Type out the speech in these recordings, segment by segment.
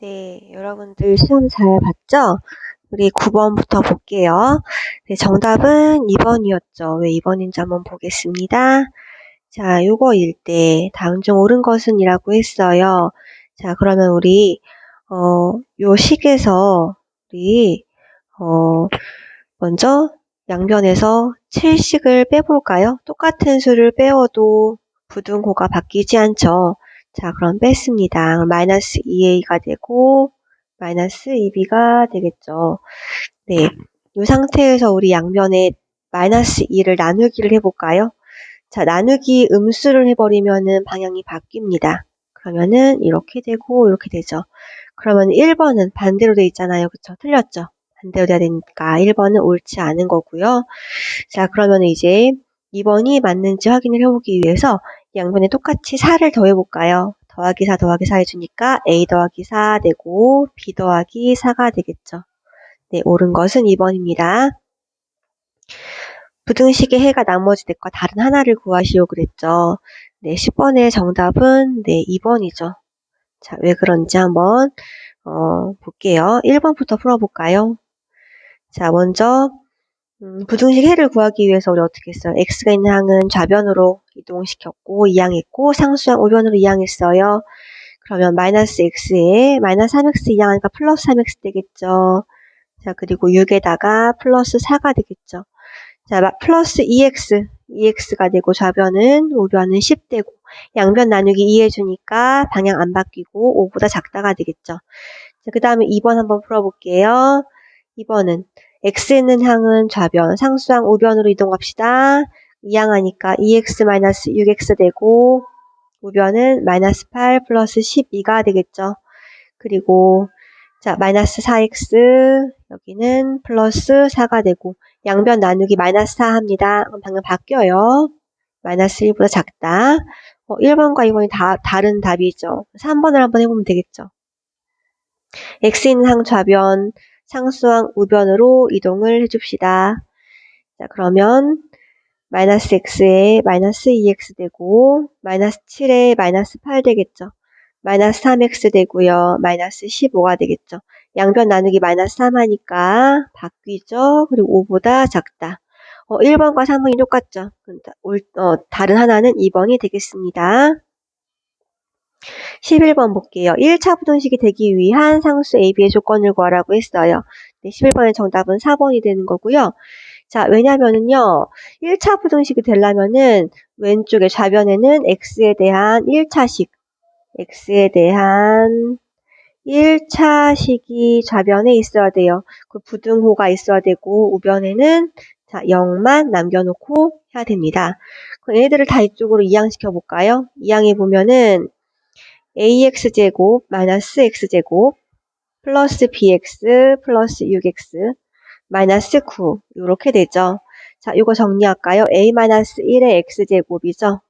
네, 여러분들 시험 잘 봤죠? 우리 9번부터 볼게요. 네, 정답은 2번이었죠. 왜 2번인지 한번 보겠습니다. 자, 요거일 때 다음 중 옳은 것은 이라고 했어요. 자, 그러면 우리 요 식에서 우리 먼저 양변에서 7식을 빼볼까요? 똑같은 수를 빼어도 부등호가 바뀌지 않죠. 자, 그럼 뺐습니다. 마이너스 2a가 되고 마이너스 2b가 되겠죠. 네, 이 상태에서 우리 양변에 마이너스 2를 나누기를 해볼까요? 자, 나누기 음수를 해버리면은 방향이 바뀝니다. 그러면은 이렇게 되고 이렇게 되죠. 그러면 1번은 반대로 돼 있잖아요. 그쵸? 틀렸죠? 반대로 돼야 되니까 1번은 옳지 않은 거고요. 자, 그러면 이제 2번이 맞는지 확인을 해보기 위해서 양변에 똑같이 4를 더해볼까요? 더하기 4 더하기 4 해주니까 a 더하기 4 되고 b 더하기 4가 되겠죠. 네, 옳은 것은 2번입니다. 부등식의 해가 나머지 넷과 다른 하나를 구하시오 그랬죠. 네, 10번의 정답은 네, 2번이죠. 자, 왜 그런지 한번 볼게요. 1번부터 풀어볼까요? 자, 먼저 부등식 해를 구하기 위해서 우리 어떻게 했어요? x가 있는 항은 좌변으로 이동시켰고 이항했고 상수항 우변으로 이항했어요. 그러면 마이너스 x에 마이너스 3x 이항하니까 플러스 3x 되겠죠. 자, 그리고 6에다가 플러스 4가 되겠죠. 자, 플러스 2x가 되고 좌변은 우변은 10 되고 양변 나누기 2 해주니까 방향 안 바뀌고 5보다 작다가 되겠죠. 자, 그 다음에 2번 한번 풀어볼게요. 2번은 x는 항은 좌변, 상수항 우변으로 이동합시다. 이항하니까 2x-6x 되고 우변은 마이너스 8 플러스 12가 되겠죠. 그리고 자, 마이너스 4x 여기는 플러스 4가 되고 양변 나누기 마이너스 4 합니다. 그럼 방금 바뀌어요. 마이너스 1보다 작다. 1번과 2번이 다른 답이죠. 3번을 한번 해보면 되겠죠. x 있는 항 좌변, 상수항 우변으로 이동을 해줍시다. 자, 그러면 마이너스 x에 마이너스 2x 되고 마이너스 7에 마이너스 8 되겠죠. 마이너스 3x 되고요. 마이너스 15가 되겠죠. 양변 나누기 마이너스 3 하니까 바뀌죠. 그리고 5보다 작다. 1번과 3번이 똑같죠. 다른 하나는 2번이 되겠습니다. 11번 볼게요. 1차 부등식이 되기 위한 상수 AB의 조건을 구하라고 했어요. 네, 11번의 정답은 4번이 되는 거고요. 자, 왜냐면은요, 1차 부등식이 되려면은 왼쪽에 좌변에는 x에 대한 1차식이 좌변에 있어야 돼요. 그 부등호가 있어야 되고 우변에는 자 0만 남겨놓고 해야 됩니다. 그럼 얘네들을 다 이쪽으로 이항시켜 볼까요? 이항해 보면은 ax제곱 마이너스 x제곱 플러스 bx 플러스 6x 마이너스 9 이렇게 되죠. 자, 이거 정리할까요? a-1의 x제곱이죠.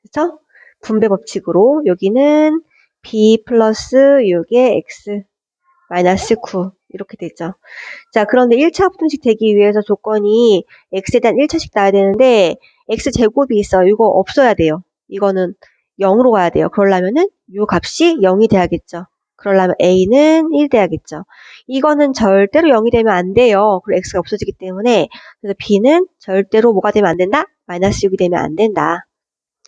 그렇죠? 분배 법칙으로 여기는 b 플러스 6의 x 마이너스 9 이렇게 되죠. 자, 그런데 1차 부등식 되기 위해서 조건이 x에 대한 1차식 나야 되는데 x제곱이 있어요. 이거 없어야 돼요. 이거는 0으로 가야 돼요. 그러려면은 이 값이 0이 돼야겠죠. 그러려면 a는 1 돼야겠죠. 이거는 절대로 0이 되면 안 돼요. 그리고 x가 없어지기 때문에 그래서 b는 절대로 뭐가 되면 안 된다? 마이너스 6이 되면 안 된다.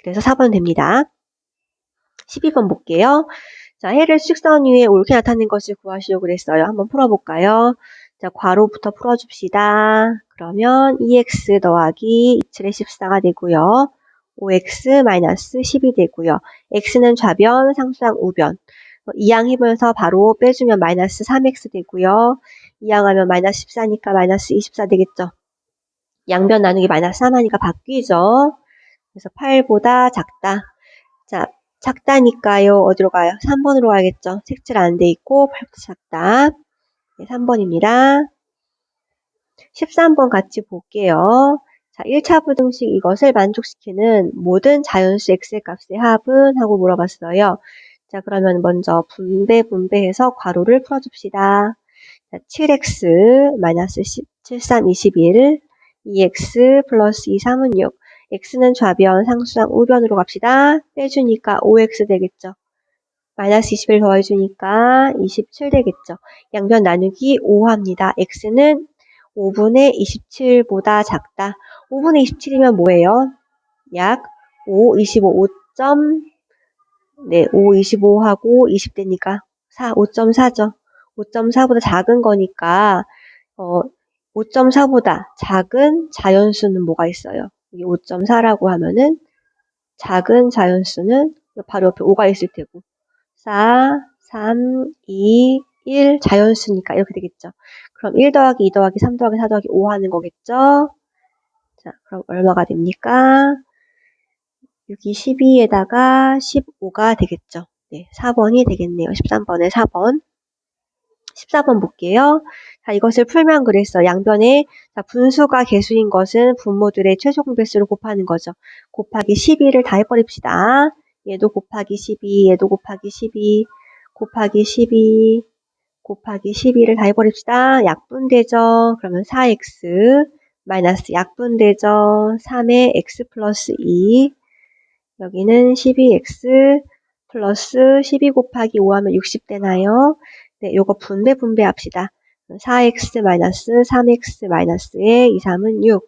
그래서 4번 됩니다. 12번 볼게요. 자, 해를 수직선 위에 옳게 나타낸 것을 구하시려고 그랬어요. 한번 풀어볼까요? 자, 괄호부터 풀어줍시다. 그러면 2x 더하기 2칠의 14가 되고요. 5x-12 되고요. x는 좌변, 상수항 우변. 이항해보면서 바로 빼주면 마이너스 3x 되고요. 이항하면 마이너스 14니까 마이너스 24 되겠죠. 양변 나누기 마이너스 3 하니까 바뀌죠. 그래서 8보다 작다. 자, 작다니까요. 어디로 가요? 3번으로 가야겠죠. 색칠 안 돼 있고 8보다 작다. 네, 3번입니다. 13번 같이 볼게요. 자, 1차 부등식 이것을 만족시키는 모든 자연수 x의 값의 합은? 하고 물어봤어요. 자, 그러면 먼저 분배해서 괄호를 풀어줍시다. 자, 7x 마이너스 7, 3, 21 2x 플러스 2, 3은 6 x는 좌변, 상수항 우변으로 갑시다. 빼주니까 5x 되겠죠. 마이너스 20을 더해주니까 27 되겠죠. 양변 나누기 5 합니다. x는 5분의 27보다 작다. 5분의 27이면 뭐예요? 약 5, 25, 5, 25하고 20 되니까 4, 5.4죠. 5.4보다 작은 거니까 5.4보다 작은 자연수는 뭐가 있어요? 이게 5.4라고 하면은 작은 자연수는 바로 옆에 5가 있을 테고 4, 3, 2, 1 자연수니까 이렇게 되겠죠. 그럼 1 더하기 2 더하기 3 더하기 4 더하기 5 하는 거겠죠. 자, 그럼 얼마가 됩니까? 6이 12에다가 15가 되겠죠. 네, 4번이 되겠네요. 13번에 4번. 14번 볼게요. 자, 이것을 풀면 그랬어. 양변에 자, 분수가 개수인 것은 분모들의 최소 공배수를 곱하는 거죠. 곱하기 12를 다 해버립시다. 얘도 곱하기 12, 얘도 곱하기 12, 곱하기 12, 곱하기 12를 다 해버립시다. 약분되죠. 그러면 4x 마이너스 약분되죠. 3의 x 플러스 2 여기는 12x 플러스 12 곱하기 5 하면 60 되나요? 네, 요거 분배합시다. 4x 마이너스 3x 마이너스의 2, 3은 6.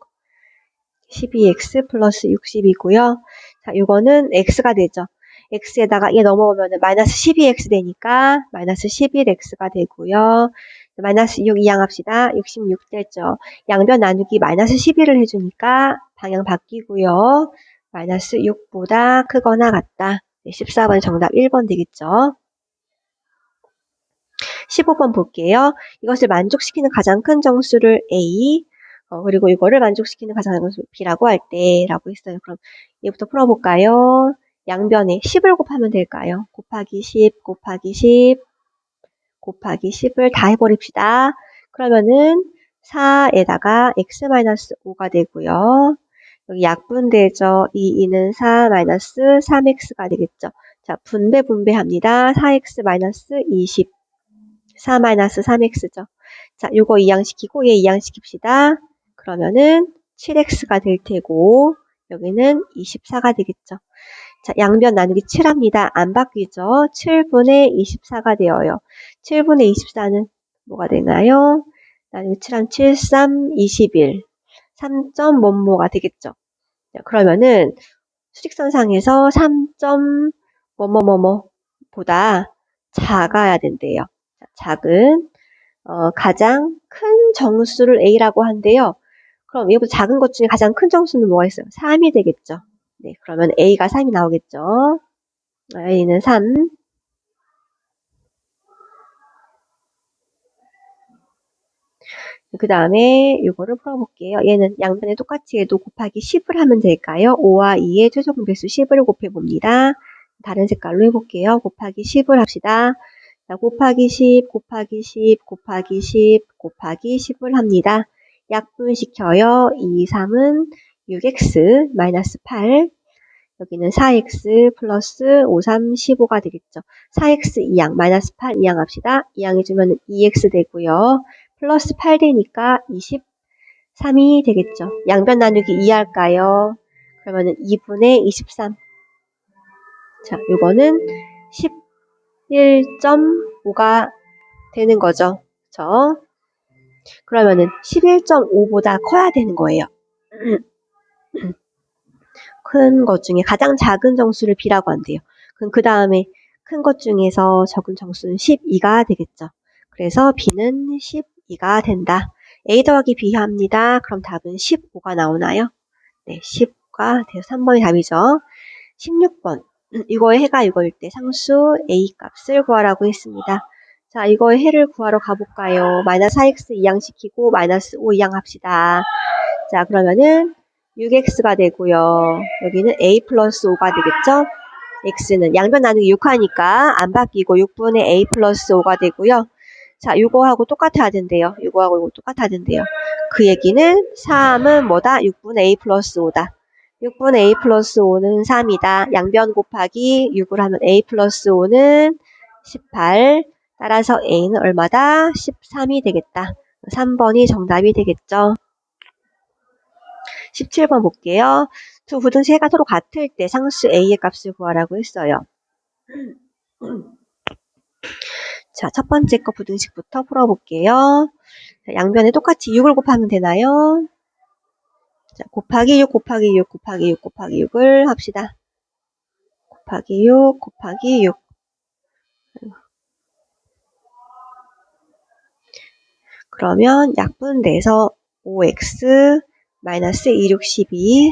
12x 플러스 60이고요. 자, 요거는 x가 되죠. x에다가 얘 넘어오면 마이너스 12x 되니까 마이너스 11x가 되고요. 마이너스 6 이항합시다. 66 되죠. 양변 나누기 마이너스 11을 해주니까 방향 바뀌고요. 마이너스 6보다 크거나 같다. 14번 정답 1번 되겠죠. 15번 볼게요. 이것을 만족시키는 가장 큰 정수를 A, 그리고 이거를 만족시키는 가장 큰 정수를 B라고 할 때라고 했어요. 그럼 얘부터 풀어볼까요? 양변에 10을 곱하면 될까요? 곱하기 10, 곱하기 10, 곱하기 10을 다 해버립시다. 그러면은 4에다가 x-5가 되고요. 여기 약분되죠. 2는 4 마이너스 3x가 되겠죠. 자, 분배합니다. 4x 마이너스 20. 4 마이너스 3x죠. 자, 요거 이항시키고 얘 이항시킵시다. 그러면은 7x가 될 테고 여기는 24가 되겠죠. 자, 양변 나누기 7합니다. 안 바뀌죠. 7분의 24가 되어요. 7분의 24는 뭐가 되나요? 나누기 7하면 7, 3, 21. 3점 뭐뭐가 되겠죠. 자, 그러면은 수직선상에서 3점 뭐뭐뭐뭐보다 작아야 된대요. 자, 작은 가장 큰 정수를 A라고 한대요. 그럼 이거보다 작은 것 중에 가장 큰 정수는 뭐가 있어요? 3이 되겠죠. 네, 그러면 A가 3이 나오겠죠. A는 3. 그 다음에 이거를 풀어볼게요. 얘는 양변에 똑같이 해도 곱하기 10을 하면 될까요? 5와 2의 최소 공배수 10을 곱해봅니다. 다른 색깔로 해볼게요. 곱하기 10을 합시다. 자, 곱하기 10, 곱하기 10, 곱하기 10, 곱하기 10을 합니다. 약분시켜요. 2, 3은 6x 마이너스 8. 여기는 4x 플러스 5, 3, 15가 되겠죠. 4x 2항 마이너스 8 2항 합시다. 2항 해주면 2x 되고요. 플러스 8 되니까 23이 되겠죠. 양변 나누기 2 할까요? 그러면은 2분의 23. 자, 요거는 11.5가 되는 거죠. 그쵸? 그러면은 11.5보다 커야 되는 거예요. 큰 것 중에 가장 작은 정수를 B라고 한대요. 그럼 그 다음에 큰 것 중에서 적은 정수는 12가 되겠죠. 그래서 B는 12가 된다. A 더하기 B 합니다. 그럼 답은 15가 나오나요? 네, 10가 돼서 3번이 답이죠. 16번. 이거의 해가 이거일 때 상수 A 값을 구하라고 했습니다. 자, 이거의 해를 구하러 가볼까요? 마이너스 4x 이항시키고 마이너스 5 이항합시다. 자, 그러면은 6x가 되고요. 여기는 a 플러스 5가 되겠죠? x는 양변 나누기 6하니까 안 바뀌고 6분의 a 플러스 5가 되고요. 자, 이거하고 똑같아야 된대요. 이거하고 이거 똑같아야 된대요. 그 얘기는 3은 뭐다? 6분의 a 플러스 5다. 6분의 a 플러스 5는 3이다. 양변 곱하기 6을 하면 a 플러스 5는 18. 따라서 a는 얼마다? 13이 되겠다. 3번이 정답이 되겠죠. 17번 볼게요. 두 부등식 해가 서로 같을 때 상수 a의 값을 구하라고 했어요. 자, 첫 번째 거 부등식부터 풀어볼게요. 자, 양변에 똑같이 6을 곱하면 되나요? 자, 곱하기 6 곱하기 6 곱하기 6 곱하기 6을 합시다. 곱하기 6 곱하기 6. 그러면 약분돼서 5x 마이너스 2, 6, 12.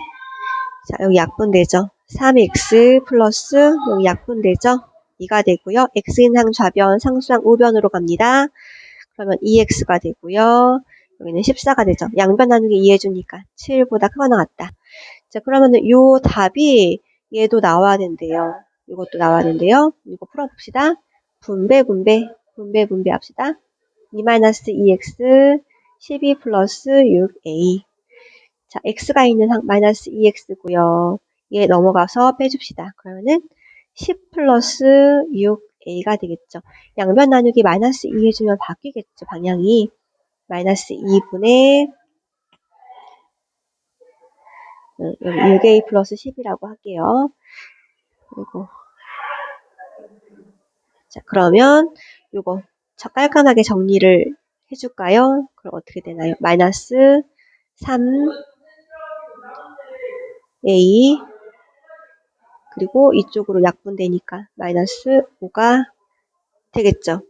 자, 여기 약분되죠. 3x 플러스 여기 약분되죠. 2가 되고요. x인항 좌변, 상수항 우변으로 갑니다. 그러면 2x가 되고요. 여기는 14가 되죠. 양변 나누기 2 해주니까 7보다 크거나 같다. 자, 그러면은 요 답이 얘도 나와야 된대요. 이것도 나와야 된대요. 이거 풀어봅시다. 분배 합시다. 2-2x 12 플러스 6a. 자, x가 있는 마이너스 2x고요. 얘 넘어가서 빼줍시다. 그러면은 10 플러스 6a가 되겠죠. 양변 나누기 마이너스 2 해주면 바뀌겠죠. 방향이. 마이너스 2분의 여기 6a 플러스 10이라고 할게요. 그리고 자, 그러면 요거 깔끔하게 정리를 해줄까요? 그럼 어떻게 되나요? 마이너스 3a 그리고 이쪽으로 약분되니까 마이너스 5가 되겠죠.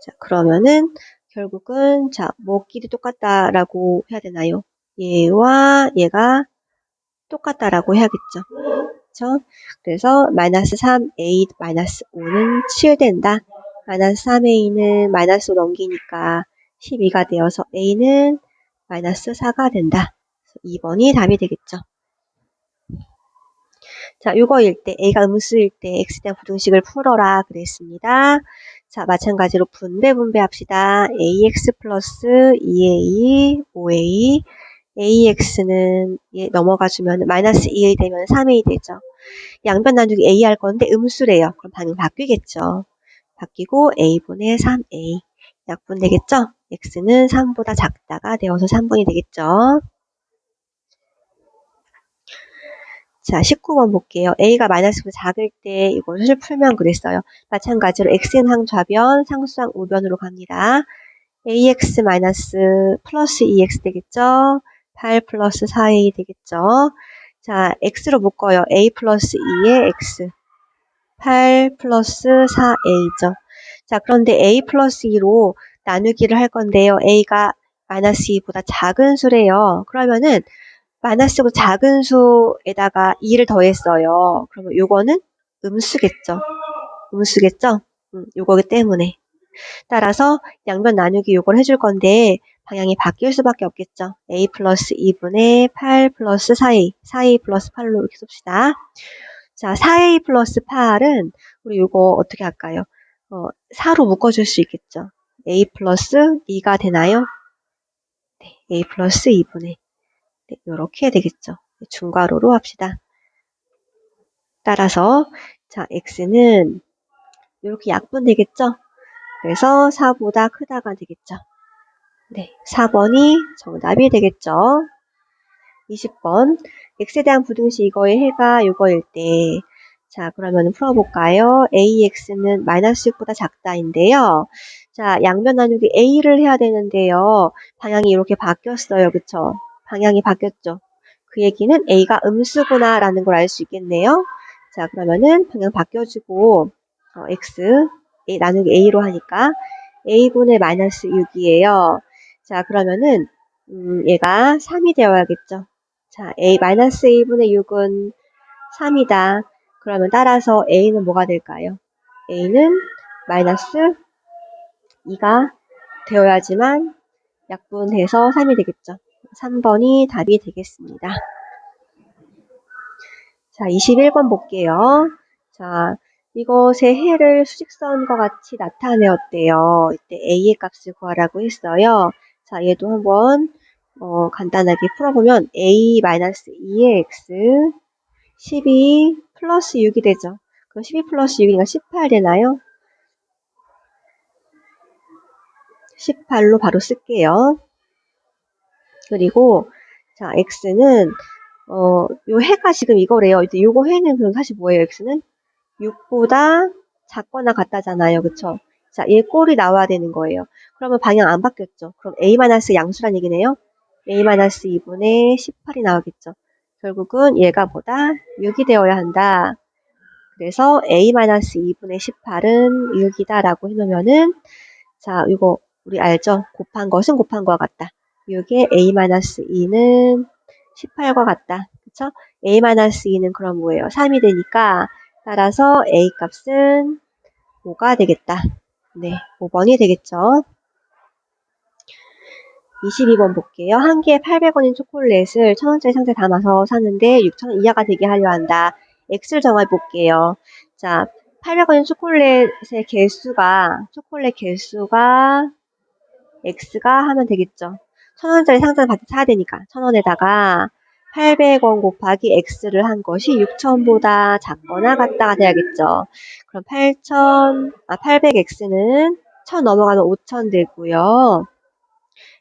자, 그러면은 결국은 자, 뭐끼리 똑같다라고 해야 되나요? 얘와 얘가 똑같다라고 해야겠죠. 그렇죠? 그래서 마이너스 3a 마이너스 5는 치유된다. 마이너스 3a는 마이너스 5 넘기니까 12가 되어서 a는 마이너스 4가 된다. 2번이 답이 되겠죠. 자, 이거일 때 a가 음수일 때 x에 대한 부등식을 풀어라 그랬습니다. 자, 마찬가지로 분배합시다. ax 플러스 2a, 5a, ax는 넘어가주면 마이너스 2a 되면 3a 되죠. 양변 나누기 a 할 건데 음수래요. 그럼 방향 바뀌겠죠. 바뀌고 a분의 3a 약분되겠죠? x는 3보다 작다가 되어서 3번이 되겠죠. 자, 19번 볼게요. a가 마이너스보다 작을 때 이것을 풀면 그랬어요. 마찬가지로 x는 좌변, 상수항 우변으로 갑니다. ax 마이너스 플러스 2x 되겠죠? 8 플러스 4a 되겠죠? 자, x로 묶어요. a 플러스 2의 x. 8 플러스 4a죠. 자, 그런데 a 플러스 2로 나누기를 할 건데요. a가 마이너스 2보다 작은 수래요. 그러면은 마이너스보다 작은 수에다가 2를 더했어요. 그러면 요거는 음수겠죠. 음수겠죠? 요거기 때문에. 따라서 양변 나누기 요걸 해줄 건데 방향이 바뀔 수밖에 없겠죠. a 플러스 2분의 8 플러스 4a, 4a 플러스 8로 이렇게 씁시다. 자, 4a 플러스 8은 우리 요거 어떻게 할까요? 4로 묶어줄 수 있겠죠. a 플러스 2가 되나요? 네, a 플러스 2분의 네, 요렇게 되겠죠. 중괄호로 합시다. 따라서 자, x는 이렇게 약분되겠죠? 그래서 4보다 크다가 되겠죠. 네, 4번이 정답이 되겠죠. 20번 x에 대한 부등식 이거의 해가 이거일 때 자, 그러면 풀어볼까요? ax는 마이너스 6보다 작다인데요. 자, 양변 나누기 a를 해야 되는데요. 방향이 이렇게 바뀌었어요. 그쵸? 방향이 바뀌었죠. 그 얘기는 a가 음수구나 라는 걸 알 수 있겠네요. 자, 그러면은 방향 바뀌어지고 x a, 나누기 a로 하니까 a분의 마이너스 6이에요. 자, 그러면은 얘가 3이 되어야겠죠. 자, 마이너스 a분의 6은 3이다. 그러면 따라서 a는 뭐가 될까요? a는 마이너스 2가 되어야지만 약분해서 3이 되겠죠. 3번이 답이 되겠습니다. 자, 21번 볼게요. 자, 이것의 해를 수직선과 같이 나타내었대요. 이때 a의 값을 구하라고 했어요. 자, 얘도 한번 간단하게 풀어보면 a-2의 x 12 플러스 6이 되죠. 그럼 12 플러스 6이니까 18 되나요? 18로 바로 쓸게요. 그리고 자, x는 요 해가 지금 이거래요. 이제 요거 해는 그럼 사실 뭐예요? x는 6보다 작거나 같다잖아요. 그쵸? 자, 얘 꼴이 나와야 되는 거예요. 그러면 방향 안 바뀌었죠. 그럼 A- 양수란 얘기네요. A-2분의 18이 나오겠죠. 결국은 얘가 보다 6이 되어야 한다. 그래서 A-2분의 18은 6이다 라고 해놓으면은, 자, 이거 우리 알죠? 곱한 것은 곱한 거와 같다. 6에 A-2는 18과 같다. 그쵸? A-2는 그럼 뭐예요? 3이 되니까, 따라서 A 값은 5가 되겠다. 네, 5번이 되겠죠. 22번 볼게요. 한 개에 800원인 초콜릿을 1000원짜리 상자에 담아서 사는데 6,000원 이하가 되게 하려 한다. X를 정해 볼게요. 자, 800원인 초콜릿의 초콜릿 개수가 X가 하면 되겠죠. 1000원짜리 상자를 사야 되니까 1000원에다가 800원 곱하기 X를 한 것이 6,000원보다 작거나 같다가 돼야겠죠. 그럼 800X는 1000 넘어가면 5,000 되고요.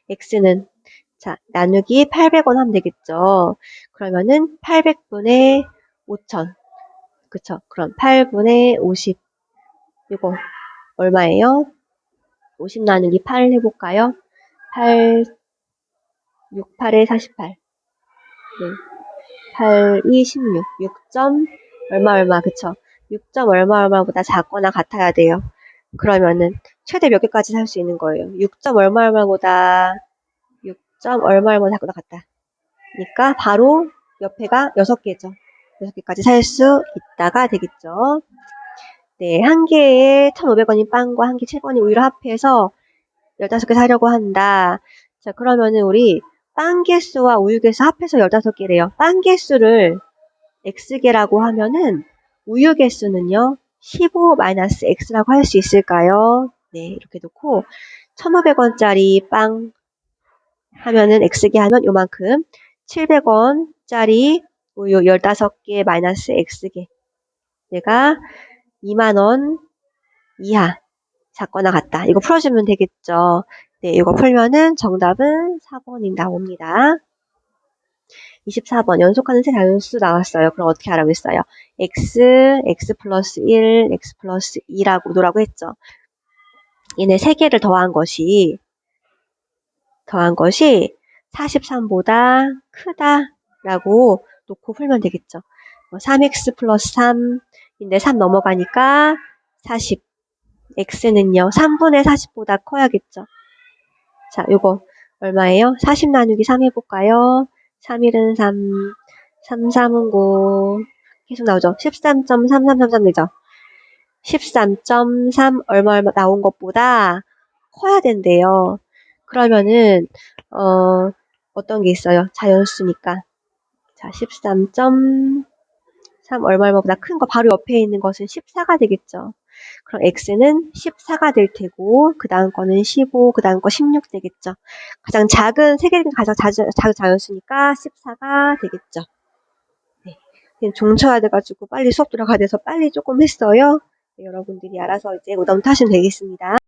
X는 자, 나누기 800원 하면 되겠죠. 그러면은 800분의 5,000. 그쵸? 그럼 8분의 50. 이거 얼마예요? 50 나누기 8 해볼까요? 8, 6, 8에 48. 네. 8, 2, 16. 6점 얼마, 그쵸? 6점 얼마보다 작거나 같아야 돼요. 그러면은 최대 몇 개까지 살 수 있는 거예요? 6점 얼마보다 6점 얼마보다 작거나 같다. 그러니까 바로 옆에가 6개죠. 6개까지 살 수 있다가 되겠죠. 네, 한 개에 1,500원인 빵과 한 개 700원인 우유를 합해서 15개 사려고 한다. 자, 그러면은 우리 빵 개수와 우유 개수 합해서 15개래요. 빵 개수를 X개라고 하면은 우유 개수는요, 15-X라고 할 수 있을까요? 네, 이렇게 놓고 1,500원짜리 빵 하면은 X개 하면 요만큼 700원짜리 우유 15개 마이너스 X개 얘가 2만원 이하 작거나 같다. 이거 풀어주면 되겠죠. 네, 이거 풀면은 정답은 4번이 나옵니다. 24번 연속하는 세 자연수 나왔어요. 그럼 어떻게 하라고 했어요? x 플러스 1, x 플러스 2라고 노라고 했죠. 얘네 세 개를 더한 것이 43보다 크다라고 놓고 풀면 되겠죠. 3x 플러스 3인데 3 넘어가니까 40. x는요. 3분의 40보다 커야겠죠. 자, 요거 얼마예요? 40 나누기 3 해볼까요? 3, 1은 3, 3, 3은 9. 계속 나오죠. 13.3333 되죠. 13.3 얼마 나온 것보다 커야 된대요. 그러면은 어떤 게 있어요? 자연수니까. 자, 13.3 얼마보다 큰 거 바로 옆에 있는 것은 14가 되겠죠. 그럼 x는 14가 될 테고 그 다음 거는 15, 그 다음 거 16 되겠죠. 가장 작은 세 개가 가장 작은 자연수니까 14가 되겠죠. 네. 종쳐야 돼가지고 빨리 수업 들어가야 돼서 빨리 조금 했어요. 네, 여러분들이 알아서 이제 오답 하시면 되겠습니다.